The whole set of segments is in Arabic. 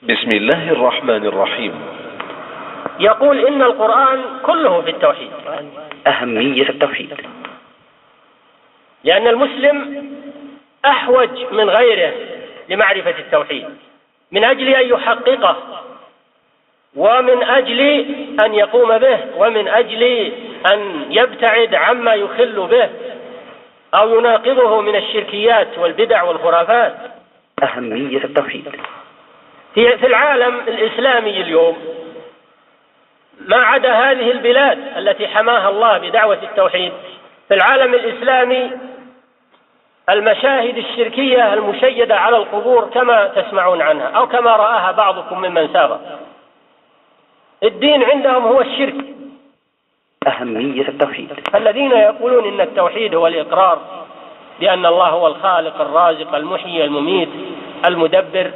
بسم الله الرحمن الرحيم. يقول إن القرآن كله في التوحيد. أهمية التوحيد، لأن المسلم أحوج من غيره لمعرفة التوحيد من أجل أن يحققه، ومن أجل أن يقوم به، ومن أجل أن يبتعد عما يخل به أو يناقضه من الشركيات والبدع والخرافات. أهمية التوحيد. في العالم الإسلامي اليوم، ما عدا هذه البلاد التي حماها الله بدعوة التوحيد، في العالم الإسلامي المشاهد الشركية المشيدة على القبور كما تسمعون عنها أو كما رآها بعضكم ممن سابق. الدين عندهم هو الشرك. أهمية التوحيد. الذين يقولون إن التوحيد هو الإقرار بأن الله هو الخالق الرازق المحيي المميت المدبر،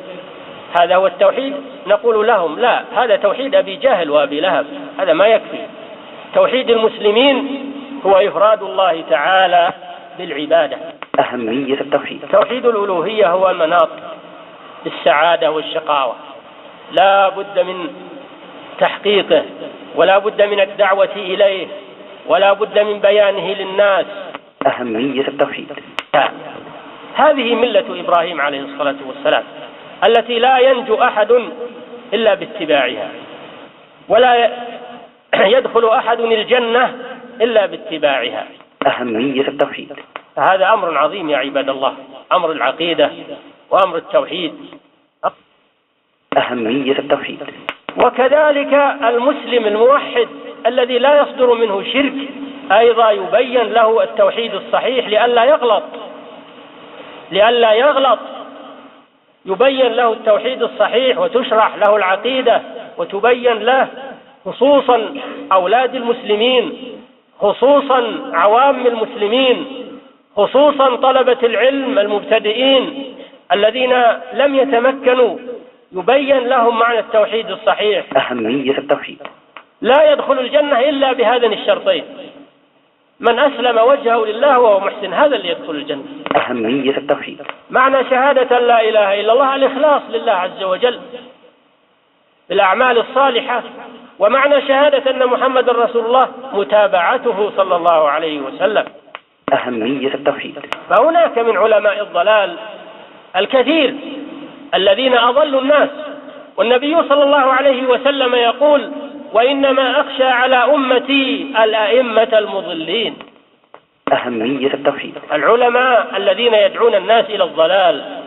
هذا هو التوحيد، نقول لهم لا، هذا توحيد أبي جهل وأبي لهب، هذا ما يكفي. توحيد المسلمين هو إفراد الله تعالى بالعبادة. أهمية التوحيد. توحيد الألوهية هو المناط للسعادة والشقاوة، لا بد من تحقيقه، ولا بد من الدعوة إليه، ولا بد من بيانه للناس. أهمية التوحيد. هذه ملة إبراهيم عليه الصلاة والسلام التي لا ينجو أحد إلا باتباعها، ولا يدخل أحد الجنة إلا باتباعها. أهمية التوحيد. هذا أمر عظيم يا عباد الله، أمر العقيدة وأمر التوحيد. أهمية التوحيد. وكذلك المسلم الموحد الذي لا يصدر منه شرك أيضا يبين له التوحيد الصحيح لئلا يغلط، يبين له التوحيد الصحيح وتشرح له العقيدة وتبين له، خصوصا أولاد المسلمين، خصوصا عوام المسلمين، خصوصا طلبة العلم المبتدئين الذين لم يتمكنوا، يبين لهم معنى التوحيد الصحيح. أهمية التوحيد. لا يدخل الجنة إلا بهذين الشرطين: من أسلم وجهه لله وهو محسن، هذا اللي يدخل الجنة. أهمية التوحيد. معنى شهادة لا إله إلا الله الإخلاص لله عز وجل بالأعمال الصالحة، ومعنى شهادة أن محمد رسول الله متابعته صلى الله عليه وسلم. أهمية التوحيد. فهناك من علماء الضلال الكثير الذين أضلوا الناس، والنبي صلى الله عليه وسلم يقول: وإنما أخشى على أمتي الأئمة المضلين. أهمية التوحيد. العلماء الذين يدعون الناس إلى الضلال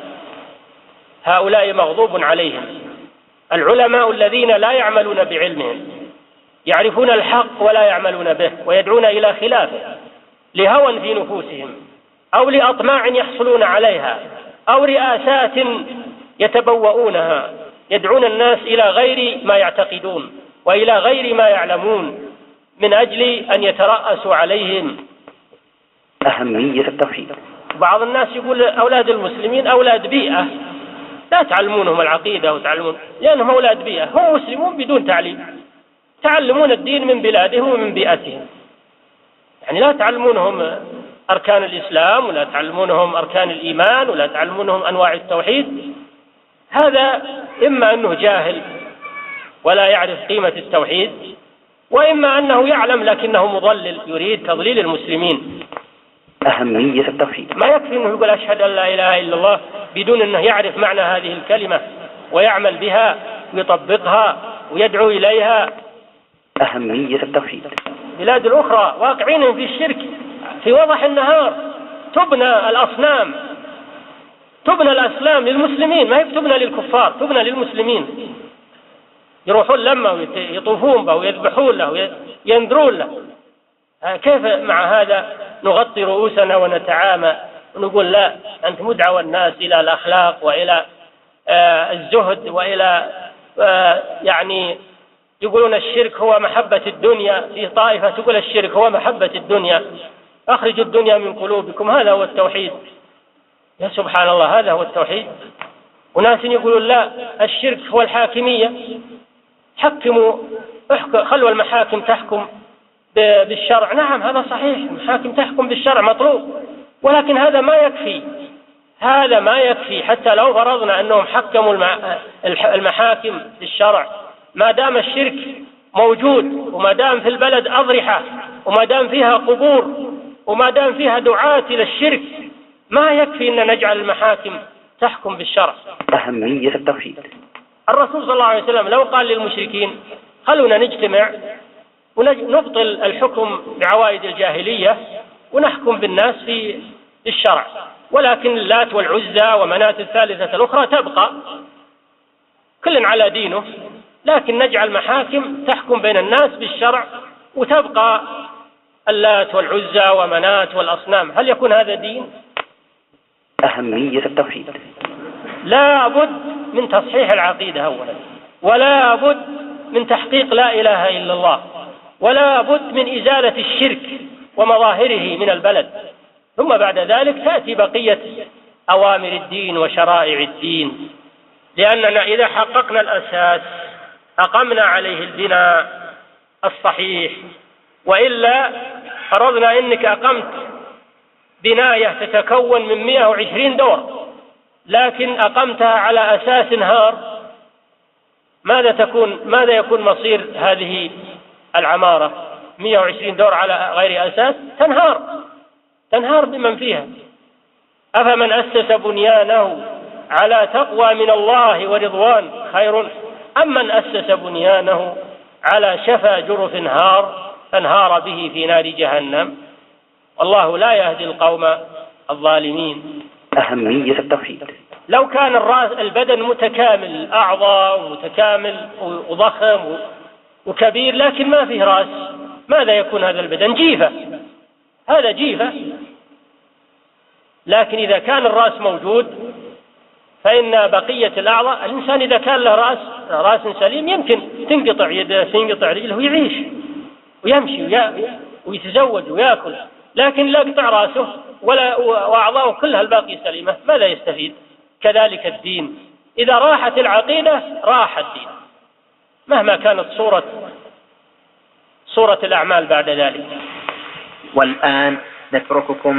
هؤلاء مغضوب عليهم، العلماء الذين لا يعملون بعلمهم، يعرفون الحق ولا يعملون به ويدعون إلى خلافه لهوى في نفوسهم أو لأطماع يحصلون عليها أو رئاسات يتبوؤونها، يدعون الناس إلى غير ما يعتقدون وإلى غير ما يعلمون من أجل أن يترأسوا عليهم. أهمية التوحيد. بعض الناس يقول أولاد المسلمين أولاد بيئة، لا تعلمونهم العقيدة وتعلمون، لأنهم أولاد بيئة، هم مسلمون بدون تعليم، تعلمون الدين من بلادهم ومن بيئتهم، يعني لا تعلمونهم أركان الإسلام ولا تعلمونهم أركان الإيمان ولا تعلمونهم أنواع التوحيد. هذا إما أنه جاهل ولا يعرف قيمة التوحيد، وإما أنه يعلم لكنه مضلل يريد تضليل المسلمين. أهمية التوحيد. ما يكفي أنه يقول أشهد أن لا إله إلا الله بدون أنه يعرف معنى هذه الكلمة ويعمل بها ويطبقها ويدعو إليها. أهمية التوحيد. بلاد الأخرى واقعين في الشرك في وضح النهار، تبنى الأصنام، تبنى الأسلام للمسلمين، ما هي تبنى للكفار، تبنى للمسلمين، يروحون لما ويطوفون به ويذبحون له وينذرون له. كيف مع هذا نغطي رؤوسنا ونتعامى ونقول لا، أنت مدعو الناس إلى الأخلاق وإلى الزهد وإلى يعني يقولون الشرك هو محبة الدنيا، في طائفة تقول الشرك هو محبة الدنيا، أخرجوا الدنيا من قلوبكم، هذا هو التوحيد. يا سبحان الله، هذا هو التوحيد. وناس يقولون لا، الشرك هو الحاكمية، حكموا خلوا المحاكم تحكم بالشرع. نعم هذا صحيح، المحاكم تحكم بالشرع مطلوب، ولكن هذا ما يكفي، هذا ما يكفي. حتى لو فرضنا أنهم حكموا المحاكم للشرع، ما دام الشرك موجود، وما دام في البلد أضرحة، وما دام فيها قبور، وما دام فيها دعاة إلى الشرك، ما يكفي أن نجعل المحاكم تحكم بالشرع. أهمية التوحيد. الرسول صلى الله عليه وسلم لو قال للمشركين خلونا نجتمع ونبطل الحكم بعوائد الجاهلية ونحكم بالناس في الشرع، ولكن اللات والعزى ومناة الثالثة الأخرى تبقى، كل على دينه، لكن نجعل محاكم تحكم بين الناس بالشرع وتبقى اللات والعزى ومناة والأصنام، هل يكون هذا دين؟ أهمية التوحيد. لا بد من تصحيح العقيدة أولا، ولا بد من تحقيق لا إله إلا الله، ولا بد من إزالة الشرك ومظاهره من البلد، ثم بعد ذلك تأتي بقية أوامر الدين وشرائع الدين، لأننا إذا حققنا الأساس أقمنا عليه البناء الصحيح. وإلا فرضنا إنك أقمت بناية تتكون من 120 دور، لكن أقمتها على أساس انهار، ماذا يكون مصير هذه العمارة؟ 120 دور على غير أساس تنهار بمن فيها. أفمن أسس بنيانه على تقوى من الله ورضوان خير أم من أسس بنيانه على شفا جرف فانهار به في نار جهنم، والله لا يهدي القوم الظالمين. أهمية التوحيد. لو كان البدن متكامل، أعضاء متكامل وضخم وكبير، لكن ما فيه رأس، ماذا يكون هذا البدن؟ جيفة، هذا جيفة. لكن إذا كان الرأس موجود فإن بقية الأعضاء، الإنسان إذا كان له رأس سليم يمكن تنقطع يده، تنقطع رجله، ويعيش ويمشي ويتزوج ويأكل، لكن لا يقطع رأسه وأعضاؤه كلها الباقي سليمة، ماذا يستفيد؟ كذلك الدين، إذا راحت العقيدة راح الدين، مهما كانت صورة الأعمال بعد ذلك. والآن نترككم